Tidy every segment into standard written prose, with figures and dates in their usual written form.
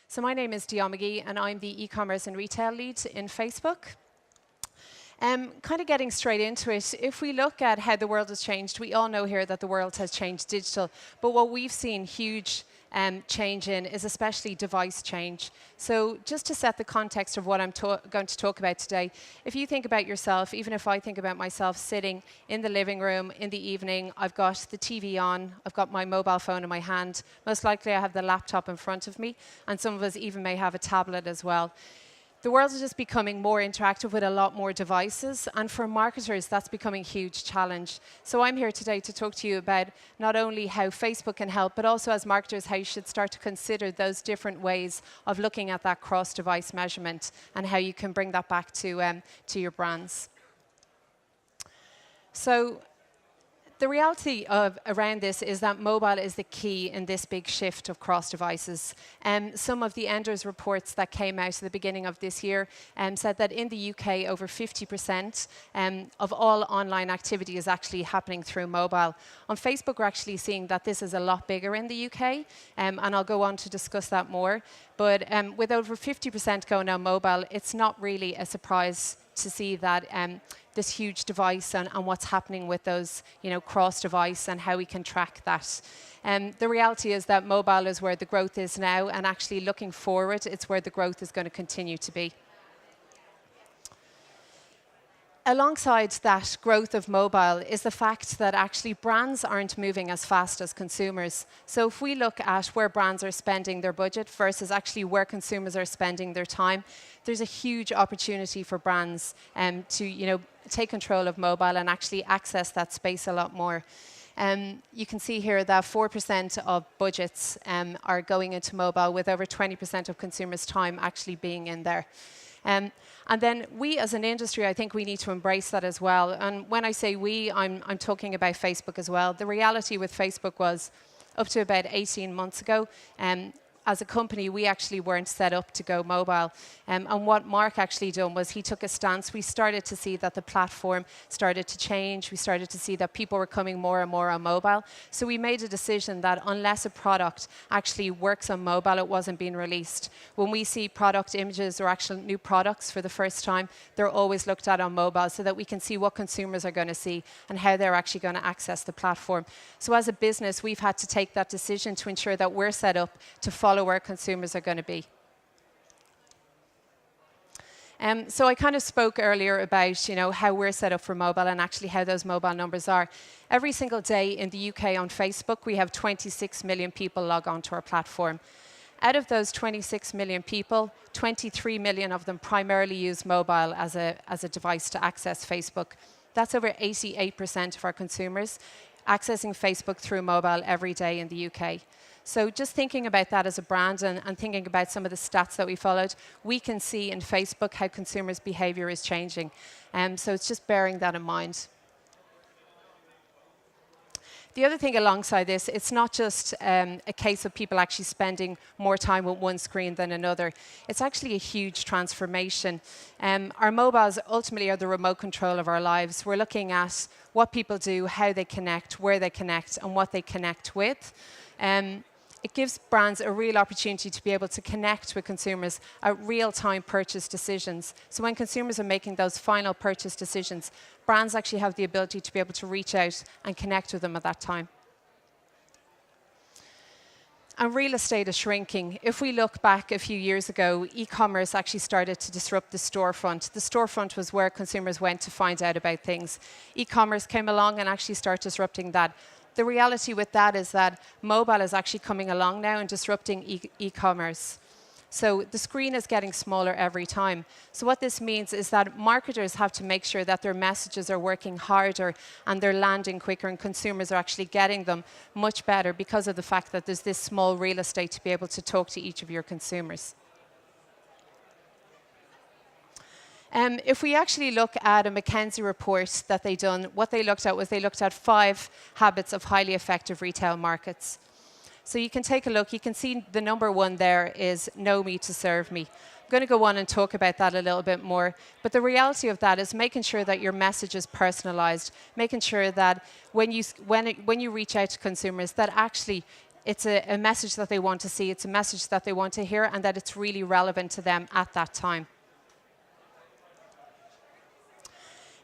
So my name is Dion McGee, and I'm the e-commerce and retail lead in Facebook. Kind of getting straight into it, if we look at how the world has changed, we all know here that the world has changed digital, but what we've seen huge change in is especially device change. So just to set the context of what I'm going to talk about today, if you think about yourself, even if I think about myself sitting in the living room in the evening, I've got the TV on, I've got my mobile phone in my hand, most likely I have the laptop in front of me, and some of us even may have a tablet as well. The world is just becoming more interactive with a lot more devices, and for marketers, that's becoming a huge challenge. So I'm here today to talk to you about not only how Facebook can help, but also as marketers, how you should start to consider those different ways of looking at that cross-device measurement and how you can bring that back to your brands. So the reality around this is that mobile is the key in this big shift of cross devices. Some of the Enders reports that came out at the beginning of this year said that in the UK, over 50% of all online activity is actually happening through mobile. On Facebook, we're actually seeing that this is a lot bigger in the UK, and I'll go on to discuss that more. But with over 50% going on mobile, it's not really a surprise to see that this huge device and what's happening with those, cross-device and how we can track that. The reality is that mobile is where the growth is now, and actually looking forward, it's where the growth is going to continue to be. Alongside that growth of mobile is the fact that actually brands aren't moving as fast as consumers. So if we look at where brands are spending their budget versus actually where consumers are spending their time, there's a huge opportunity for brands to take control of mobile and actually access that space a lot more. You can see here that 4% of budgets are going into mobile, with over 20% of consumers' time actually being in there. And then we as an industry, I think we need to embrace that as well. And when I say we, I'm talking about Facebook as well. The reality with Facebook was up to about 18 months ago, as a company, we actually weren't set up to go mobile. And what Mark actually done was he took a stance. We started to see that the platform started to change. We started to see that people were coming more and more on mobile. So we made a decision that unless a product actually works on mobile, it wasn't being released. When we see product images or actual new products for the first time, they're always looked at on mobile so that we can see what consumers are going to see and how they're actually going to access the platform. So as a business, we've had to take that decision to ensure that we're set up to follow where consumers are going to be. So I kind of spoke earlier about how we're set up for mobile and actually how those mobile numbers are. Every single day in the UK on Facebook, we have 26 million people log onto our platform. Out of those 26 million people, 23 million of them primarily use mobile as a device to access Facebook. That's over 88% of our consumers accessing Facebook through mobile every day in the UK. So just thinking about that as a brand and thinking about some of the stats that we followed, we can see in Facebook how consumers' behavior is changing. So it's just bearing that in mind. The other thing alongside this, it's not just a case of people actually spending more time with one screen than another. It's actually a huge transformation. Our mobiles ultimately are the remote control of our lives. We're looking at what people do, how they connect, where they connect, and what they connect with. It gives brands a real opportunity to be able to connect with consumers at real-time purchase decisions. So when consumers are making those final purchase decisions, brands actually have the ability to be able to reach out and connect with them at that time. And real estate is shrinking. If we look back a few years ago, e-commerce actually started to disrupt the storefront. The storefront was where consumers went to find out about things. E-commerce came along and actually started disrupting that. The reality with that is that mobile is actually coming along now and disrupting e-commerce. So the screen is getting smaller every time. So what this means is that marketers have to make sure that their messages are working harder and they're landing quicker, and consumers are actually getting them much better because of the fact that there's this small real estate to be able to talk to each of your consumers. If we actually look at a McKinsey report that they done, what they looked at was they looked at 5 habits of highly effective retail markets. So you can take a look. You can see the number 1 there is know me to serve me. I'm going to go on and talk about that a little bit more. But the reality of that is making sure that your message is personalized, making sure that when you reach out to consumers, that actually it's a message that they want to see, it's a message that they want to hear, and that it's really relevant to them at that time.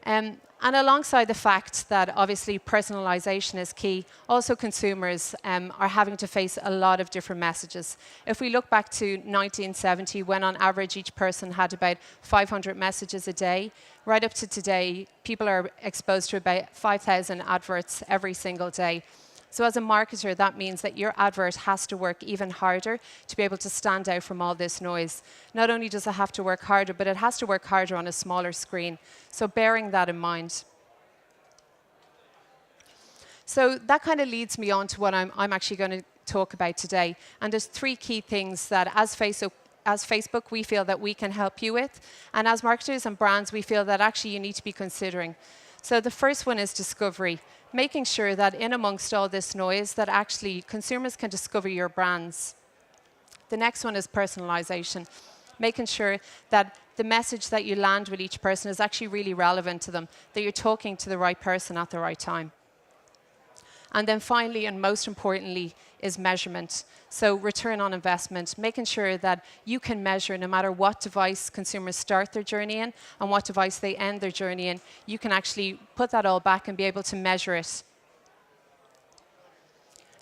And alongside the fact that obviously personalization is key, also consumers are having to face a lot of different messages. If we look back to 1970, when on average each person had about 500 messages a day, right up to today, people are exposed to about 5,000 adverts every single day. So as a marketer, that means that your advert has to work even harder to be able to stand out from all this noise. Not only does it have to work harder, but it has to work harder on a smaller screen. So bearing that in mind. So that kind of leads me on to what I'm actually going to talk about today. And there's three key things that as Facebook, we feel that we can help you with. And as marketers and brands, we feel that actually you need to be considering. So the first one is discovery. Making sure that in amongst all this noise that actually consumers can discover your brands. The next one is personalization. Making sure that the message that you land with each person is actually really relevant to them, that you're talking to the right person at the right time. And then finally, and most importantly, is measurement. So return on investment, making sure that you can measure no matter what device consumers start their journey in and what device they end their journey in, you can actually put that all back and be able to measure it.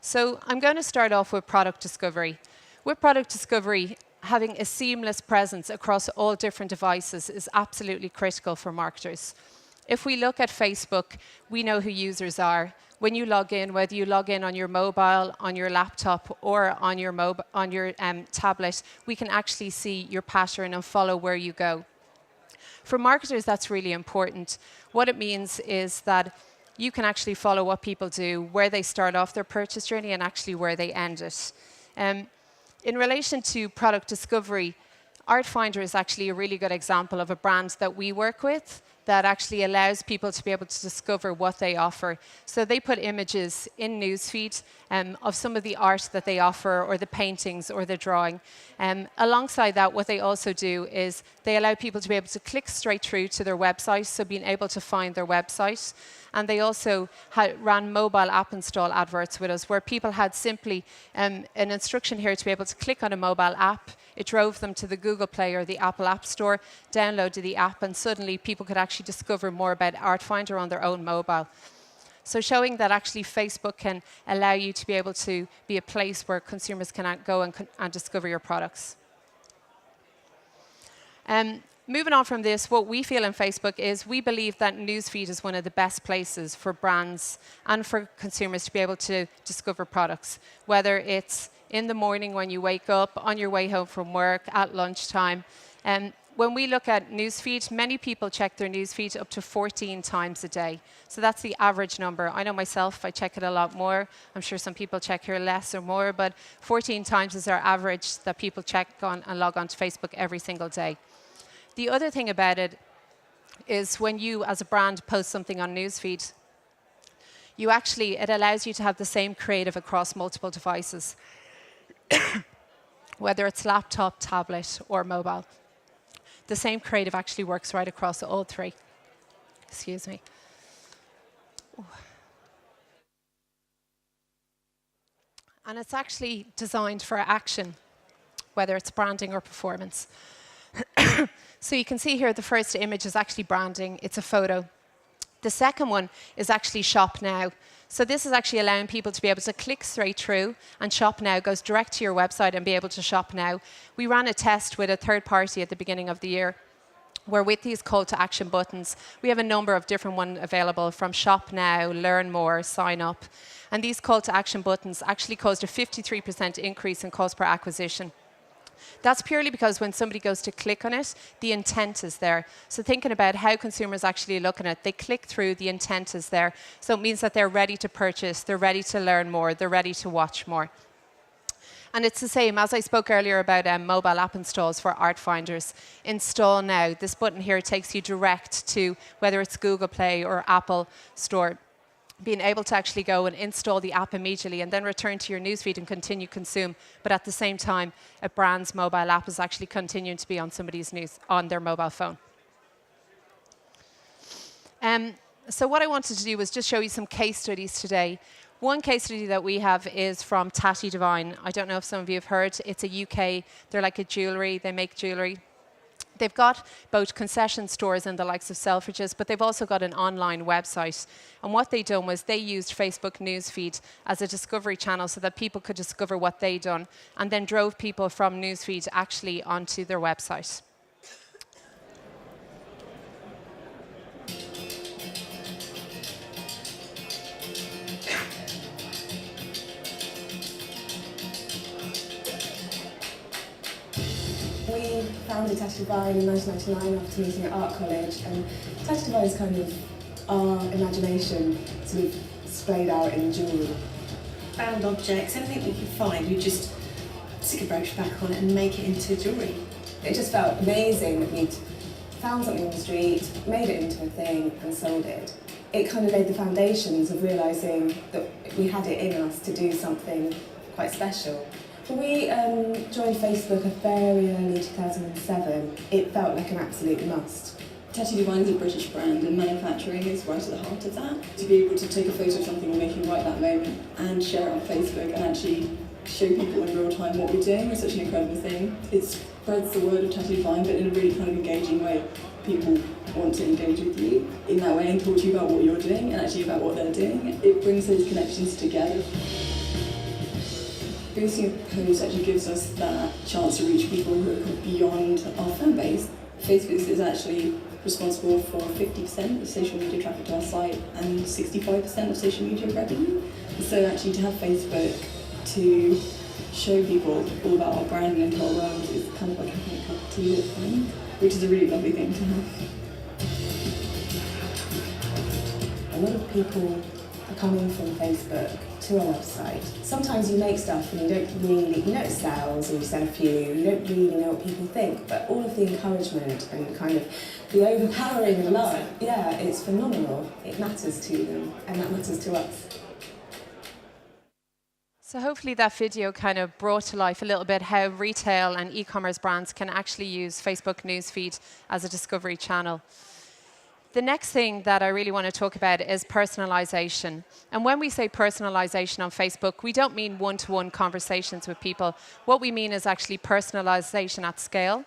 So I'm going to start off with product discovery. With product discovery, having a seamless presence across all different devices is absolutely critical for marketers. If we look at Facebook, we know who users are. When you log in, whether you log in on your mobile, on your laptop, or on your tablet, we can actually see your pattern and follow where you go. For marketers, that's really important. What it means is that you can actually follow what people do, where they start off their purchase journey, and actually where they end it. In relation to product discovery, Artfinder is actually a really good example of a brand that we work with that actually allows people to be able to discover what they offer. So they put images in Newsfeed of some of the art that they offer, or the paintings, or the drawing. Alongside that, what they also do is they allow people to be able to click straight through to their website, so being able to find their website. And they also ran mobile app install adverts with us, where people had simply an instruction here to be able to click on a mobile app. It drove them to the Google Play or the Apple App Store, downloaded the app, and suddenly people could actually discover more about Artfinder on their own mobile. So showing that actually Facebook can allow you to be able to be a place where consumers can go and discover your products. Moving on from this, what we feel in Facebook is we believe that Newsfeed is one of the best places for brands and for consumers to be able to discover products, whether it's in the morning when you wake up, on your way home from work, at lunchtime. When we look at Newsfeed, many people check their Newsfeed up to 14 times a day. So that's the average number. I know myself, I check it a lot more. I'm sure some people check here less or more, but 14 times is our average that people check on and log on to Facebook every single day. The other thing about it is when you, as a brand, post something on Newsfeed, it allows you to have the same creative across multiple devices, whether it's laptop, tablet, or mobile. The same creative actually works right across all three. Excuse me. Ooh. And it's actually designed for action, whether it's branding or performance. So you can see here the first image is actually branding. It's a photo. The second one is actually Shop Now. So this is actually allowing people to be able to click straight through, and Shop Now goes direct to your website and be able to shop now. We ran a test with a third party at the beginning of the year, where with these call to action buttons, we have a number of different ones available, from Shop Now, Learn More, Sign Up. And these call to action buttons actually caused a 53% increase in cost per acquisition. That's purely because when somebody goes to click on it, the intent is there. So thinking about how consumers actually look at it, they click through, the intent is there. So it means that they're ready to purchase, they're ready to learn more, they're ready to watch more. And it's the same, as I spoke earlier about mobile app installs for Artfinders. Install now. This button here takes you direct to whether it's Google Play or Apple Store. Being able to actually go and install the app immediately and then return to your newsfeed and continue consume. But at the same time, a brand's mobile app is actually continuing to be on somebody's on their mobile phone. So what I wanted to do was just show you some case studies today One case study that we have is from Tati Devine. I don't know if some of you have heard. It's a UK, they're like a jewellery, they make jewellery. They've got both concession stores and the likes of Selfridges, but they've also got an online website. And what they done was they used Facebook Newsfeed as a discovery channel so that people could discover what they'd done, and then drove people from Newsfeed actually onto their website. We founded Tati Devine in 1999 after meeting at art college, and Tati Devine is kind of our imagination sort of displayed out in jewellery. Found objects, anything we could find, we just stick a brooch back on it and make it into jewellery. It just felt amazing that we'd found something on the street, made it into a thing and sold it. It kind of laid the foundations of realising that we had it in us to do something quite special. We joined Facebook very early 2007. It felt like an absolute must. Tati Devine is a British brand and manufacturing is right at the heart of that. To be able to take a photo of something we're making right that moment and share it on Facebook and actually show people in real time what we're doing is such an incredible thing. It spreads the word of Tati Devine, but in a really kind of engaging way. People want to engage with you in that way and talk to you about what you're doing and actually about what they're doing. It brings those connections together. Boosting a post actually gives us that chance to reach people who are beyond our fan base. Facebook is actually responsible for 50% of social media traffic to our site and 65% of social media revenue. So actually to have Facebook to show people all about our brand and into our world is kind of like having a cup of tea with them, which is a really lovely thing to have. A lot of people are coming from Facebook to our website. Sometimes you make stuff and you know it sells, or you sell a few, you don't really know what people think, but all of the encouragement and kind of the overpowering love, yeah, it's phenomenal. It matters to them, and that matters to us. So hopefully that video kind of brought to life a little bit how retail and e-commerce brands can actually use Facebook Newsfeed as a discovery channel. The next thing that I really want to talk about is personalization. And when we say personalization on Facebook, we don't mean one-to-one conversations with people. What we mean is actually personalization at scale.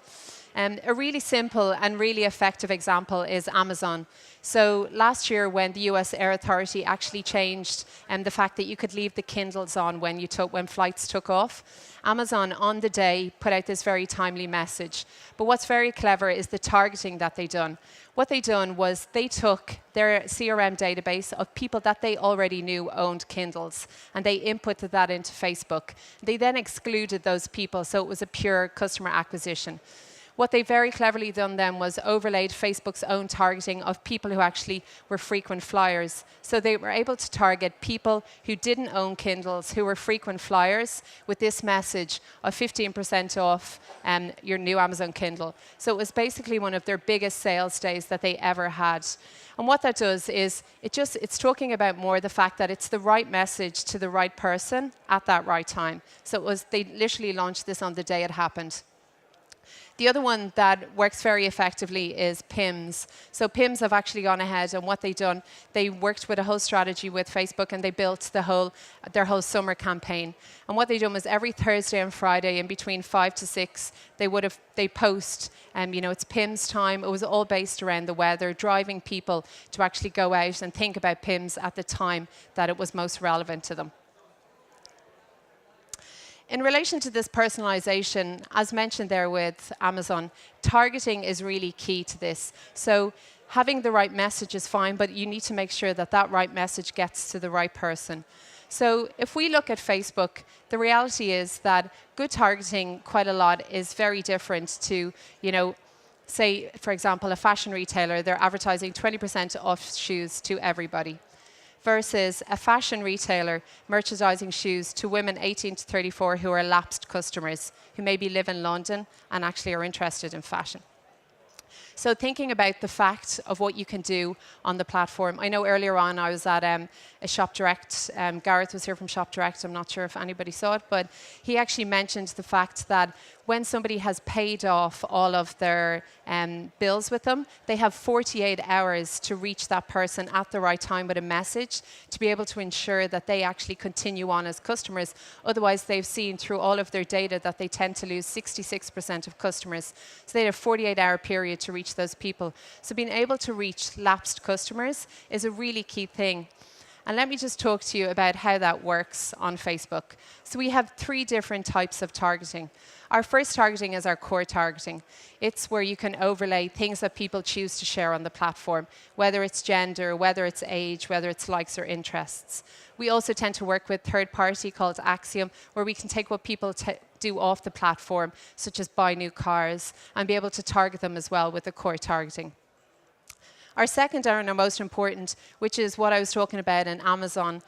A really simple and really effective example is Amazon. So last year when the US Air Authority actually changed the fact that you could leave the Kindles on when flights took off, Amazon on the day put out this very timely message. But what's very clever is the targeting that they done. What they done was they took their CRM database of people that they already knew owned Kindles, and they inputted that into Facebook. They then excluded those people, so it was a pure customer acquisition. What they very cleverly done then was overlaid Facebook's own targeting of people who actually were frequent flyers. So they were able to target people who didn't own Kindles, who were frequent flyers, with this message of 15% off your new Amazon Kindle. So it was basically one of their biggest sales days that they ever had. And what that does is it's talking about more the fact that it's the right message to the right person at that right time. So they literally launched this on the day it happened. The other one that works very effectively is PIMS. So PIMS have actually gone ahead, and what they've done, they worked with a whole strategy with Facebook, and they built their whole summer campaign. And what they've done was every Thursday and Friday, in between 5 to 6, they post. It's PIMS time. It was all based around the weather, driving people to actually go out and think about PIMS at the time that it was most relevant to them. In relation to this personalization, as mentioned there with Amazon, targeting is really key to this. So having the right message is fine, but you need to make sure that that right message gets to the right person. So if we look at Facebook, the reality is that good targeting quite a lot is very different to, say, for example, a fashion retailer, they're advertising 20% off shoes to everybody, versus a fashion retailer merchandising shoes to women 18 to 34 who are lapsed customers, who maybe live in London and actually are interested in fashion. So thinking about the fact of what you can do on the platform. I know earlier on I was at a Shop Direct. Gareth was here from Shop Direct. I'm not sure if anybody saw it, but he actually mentioned the fact that when somebody has paid off all of their bills with them, they have 48 hours to reach that person at the right time with a message to be able to ensure that they actually continue on as customers. Otherwise, they've seen through all of their data that they tend to lose 66% of customers. So they had a 48-hour period to reach those people. So being able to reach lapsed customers is a really key thing. And let me just talk to you about how that works on Facebook. So we have 3 different types of targeting. Our first targeting is our core targeting. It's where you can overlay things that people choose to share on the platform, whether it's gender, whether it's age, whether it's likes or interests. We also tend to work with third party called Axiom, where we can take what people do off the platform, such as buy new cars, and be able to target them as well with the core targeting. Our second and our most important, which is what I was talking about in Amazon,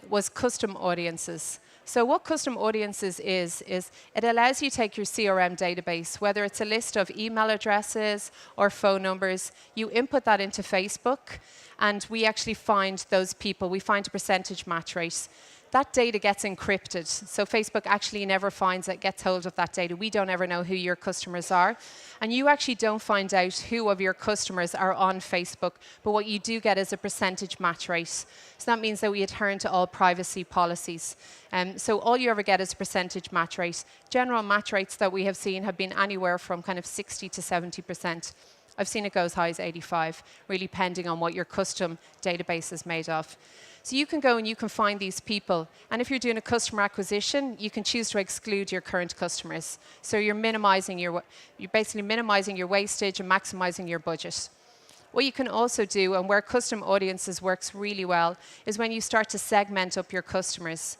was custom audiences. So what custom audiences is it allows you to take your CRM database, whether it's a list of email addresses or phone numbers, you input that into Facebook, and we actually find those people. We find a percentage match rate. That data gets encrypted, so Facebook actually never finds it, gets hold of that data. We don't ever know who your customers are. And you actually don't find out who of your customers are on Facebook, but what you do get is a percentage match rate. So that means that we adhere to all privacy policies. So all you ever get is a percentage match rate. General match rates that we have seen have been anywhere from kind of 60 to 70%. I've seen it go as high as 85, really depending on what your custom database is made of. So you can go and you can find these people. And if you're doing a customer acquisition, you can choose to exclude your current customers. So you're basically minimizing your wastage and maximizing your budget. What you can also do, and where custom audiences works really well, is when you start to segment up your customers.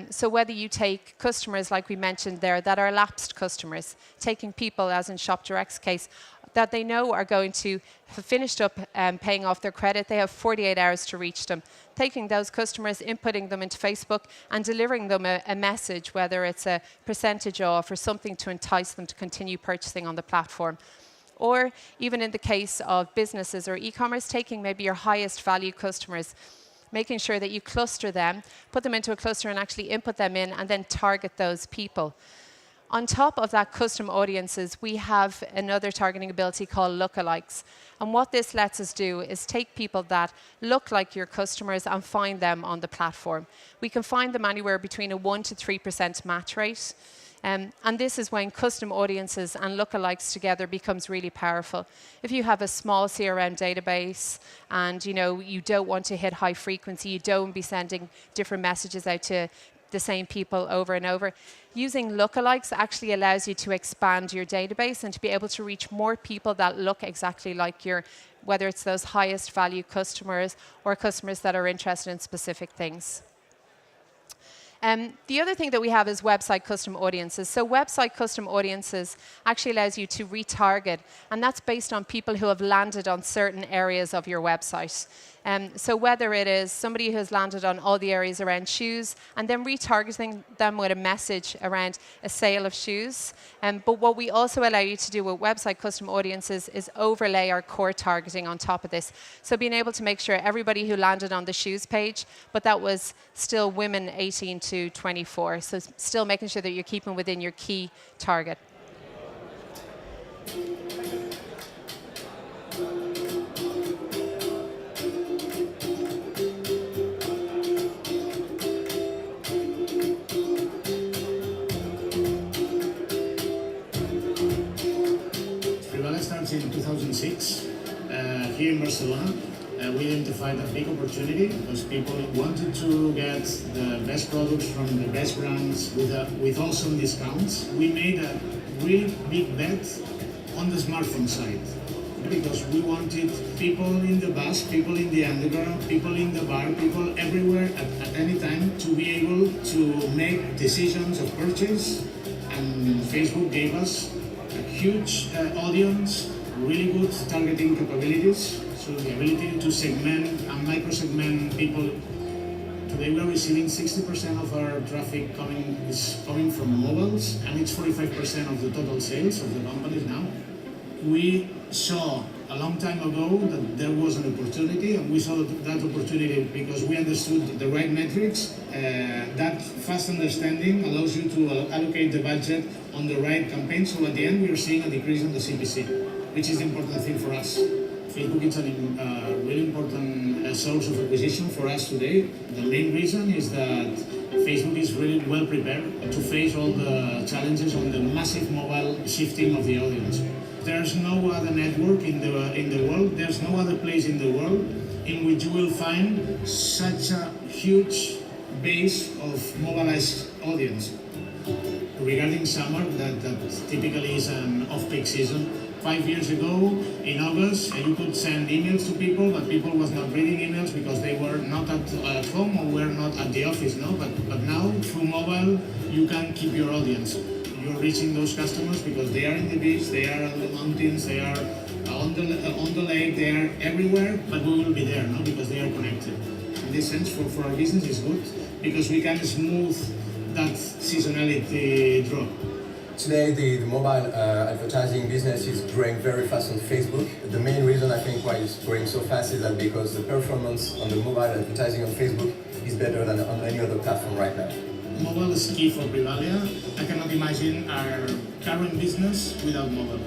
So whether you take customers, like we mentioned there, that are lapsed customers, taking people, as in Shop Direct's case, that they know are going to have finished up paying off their credit, they have 48 hours to reach them. Taking those customers, inputting them into Facebook, and delivering them a message, whether it's a percentage off or something to entice them to continue purchasing on the platform. Or even in the case of businesses or e-commerce, taking maybe your highest value customers, making sure that you cluster them, put them into a cluster and actually input them in and then target those people. On top of that custom audiences, we have another targeting ability called lookalikes. And what this lets us do is take people that look like your customers and find them on the platform. We can find them anywhere between a 1% to 3% match rate. And this is when custom audiences and lookalikes together becomes really powerful. If you have a small CRM database and you don't want to hit high frequency, you don't be sending different messages out to the same people over and over, using lookalikes actually allows you to expand your database and to be able to reach more people that look exactly like whether it's those highest value customers or customers that are interested in specific things. The other thing that we have is website custom audiences. So website custom audiences actually allows you to retarget, and that's based on people who have landed on certain areas of your website. So whether it is somebody who has landed on all the areas around shoes and then retargeting them with a message around a sale of shoes. But what we also allow you to do with website custom audiences is overlay our core targeting on top of this. So being able to make sure everybody who landed on the shoes page, but that was still women 18 to 24. So still making sure that you're keeping within your key target. In 2006, here in Barcelona, we identified a big opportunity because people wanted to get the best products from the best brands with awesome discounts. We made a really big bet on the smartphone side because we wanted people in the bus, people in the underground, people in the bar, people everywhere at any time to be able to make decisions of purchase. And Facebook gave us a huge audience, really good targeting capabilities, so the ability to segment and micro-segment people. Today we are receiving 60% of our traffic is coming from mobiles, and it's 45% of the total sales of the companies now. we saw a long time ago that there was an opportunity, and we saw that opportunity because we understood the right metrics. That fast understanding allows you to allocate the budget on the right campaign, so at the end we are seeing a decrease in the CPC, which is the important thing for us. Facebook is a really important source of acquisition for us today. The main reason is that Facebook is really well prepared to face all the challenges on the massive mobile shifting of the audience. There's no other network in the world, there's no other place in the world in which you will find such a huge base of mobilized audience. Regarding summer, that typically is an off-peak season. 5 years ago, in August, you could send emails to people, but people was not reading emails because they were not at home or were not at the office, no? But now, through mobile, you can keep your audience. You're reaching those customers because they are in the beach, they are on the mountains, they are on the lake, they are everywhere, but we will be there, no? Because they are connected. In this sense, for our business, it's good because we can smooth that seasonality drop. Today, the mobile advertising business is growing very fast on Facebook. The main reason I think why it's growing so fast is that because the performance on the mobile advertising on Facebook is better than on any other platform right now. Mobile is key for Privalia. I cannot imagine our current business without mobile.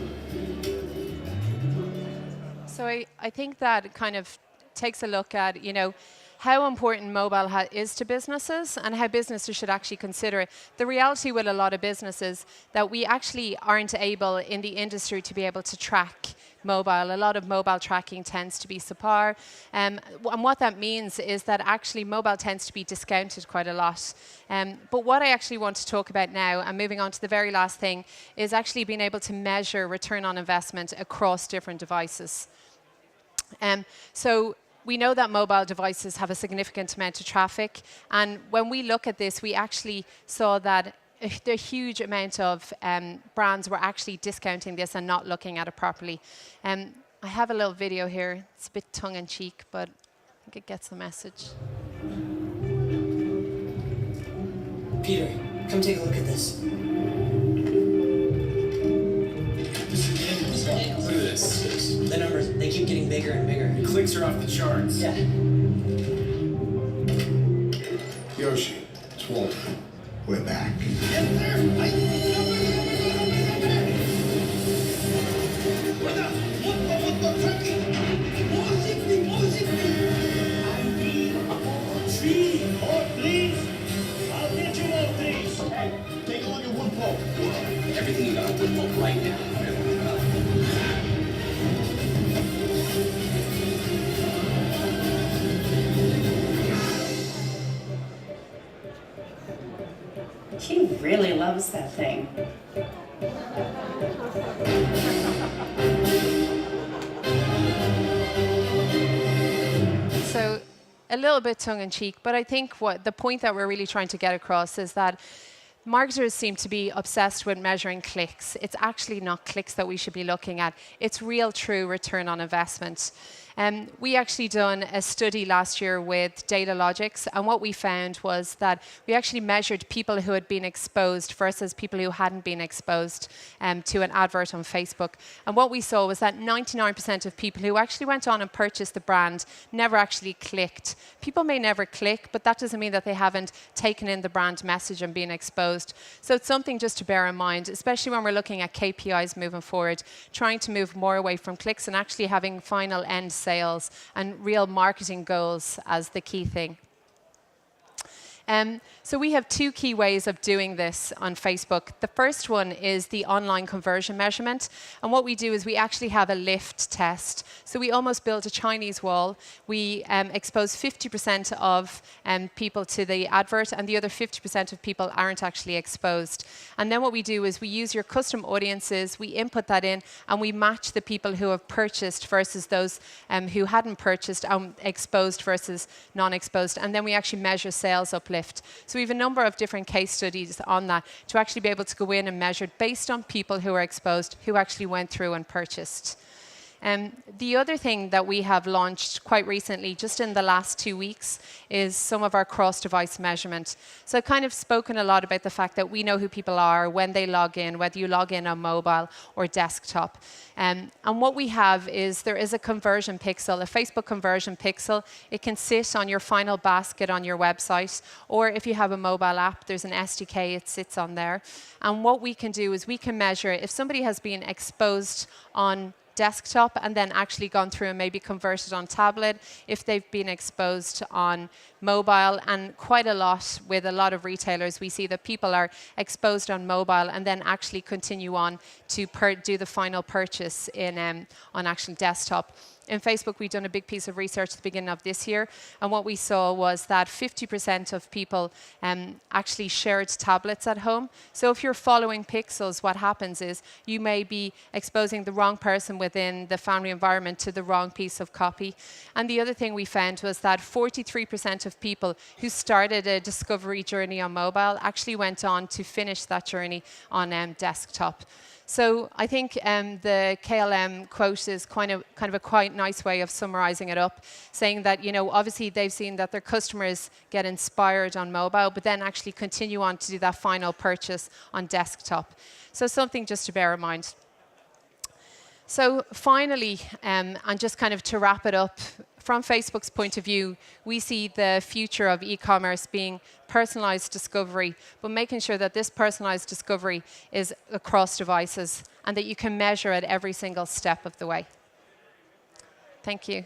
So I think that kind of takes a look at, you know, how important mobile is to businesses and how businesses should actually consider it. The reality with a lot of businesses that we actually aren't able in the industry to be able to track mobile. A lot of mobile tracking tends to be subpar. And what that means is that actually mobile tends to be discounted quite a lot. But what I actually want to talk about now, and moving on to the very last thing, is actually being able to measure return on investment across different devices. So we know that mobile devices have a significant amount of traffic, and when we look at this, we actually saw that the huge amount of brands were actually discounting this and not looking at it properly. I have a little video here. It's a bit tongue-in-cheek, but I think it gets the message. Peter, come take a look at this. Look at this. The numbers, they keep getting bigger and bigger. The clicks are off the charts. Yeah. Yoshi, it's Walter. We're back. Take a look at wood pulp. Everything you got wood pulp right now. He really loves that thing. So a little bit tongue-in-cheek, but I think what the point that we're really trying to get across is that marketers seem to be obsessed with measuring clicks. It's actually not clicks that we should be looking at. It's real, true return on investment. We actually done a study last year with Data Logics, and what we found was that we actually measured people who had been exposed versus people who hadn't been exposed to an advert on Facebook. And what we saw was that 99% of people who actually went on and purchased the brand never actually clicked. People may never click, but that doesn't mean that they haven't taken in the brand message and been exposed. So it's something just to bear in mind, especially when we're looking at KPIs moving forward, trying to move more away from clicks and actually having final end sales and real marketing goals as the key thing. So we have two key ways of doing this on Facebook. The first one is the online conversion measurement. And what we do is we actually have a lift test. So we almost build a Chinese wall. We expose 50% of people to the advert, and the other 50% of people aren't actually exposed. And then what we do is we use your custom audiences, we input that in, and we match the people who have purchased versus those who hadn't purchased, exposed versus non-exposed. And then we actually measure sales uplift. So we have a number of different case studies on that to actually be able to go in and measure based on people who are exposed, who actually went through and purchased. The other thing that we have launched quite recently, just in the last 2 weeks, is some of our cross-device measurement. So I've kind of spoken a lot about the fact that we know who people are when they log in, whether you log in on mobile or desktop. And what we have is there is a conversion pixel, a Facebook conversion pixel. It can sit on your final basket on your website, or if you have a mobile app, there's an SDK, it sits on there. And what we can do is we can measure if somebody has been exposed on desktop and then actually gone through and maybe converted on tablet, if they've been exposed on mobile, and quite a lot with a lot of retailers, we see that people are exposed on mobile and then actually continue on to do the final purchase in on actual desktop. In Facebook, we've done a big piece of research at the beginning of this year, and what we saw was that 50% of people actually shared tablets at home. So if you're following pixels, what happens is you may be exposing the wrong person within the family environment to the wrong piece of copy. And the other thing we found was that 43% of people who started a discovery journey on mobile actually went on to finish that journey on desktop. So I think the KLM quote is kind of a quite nice way of summarizing it up, saying that, you know, obviously they've seen that their customers get inspired on mobile, but then actually continue on to do that final purchase on desktop. So something just to bear in mind. So finally, and just kind of to wrap it up, from Facebook's point of view, we see the future of e-commerce being personalized discovery, but making sure that this personalized discovery is across devices and that you can measure at every single step of the way. Thank you.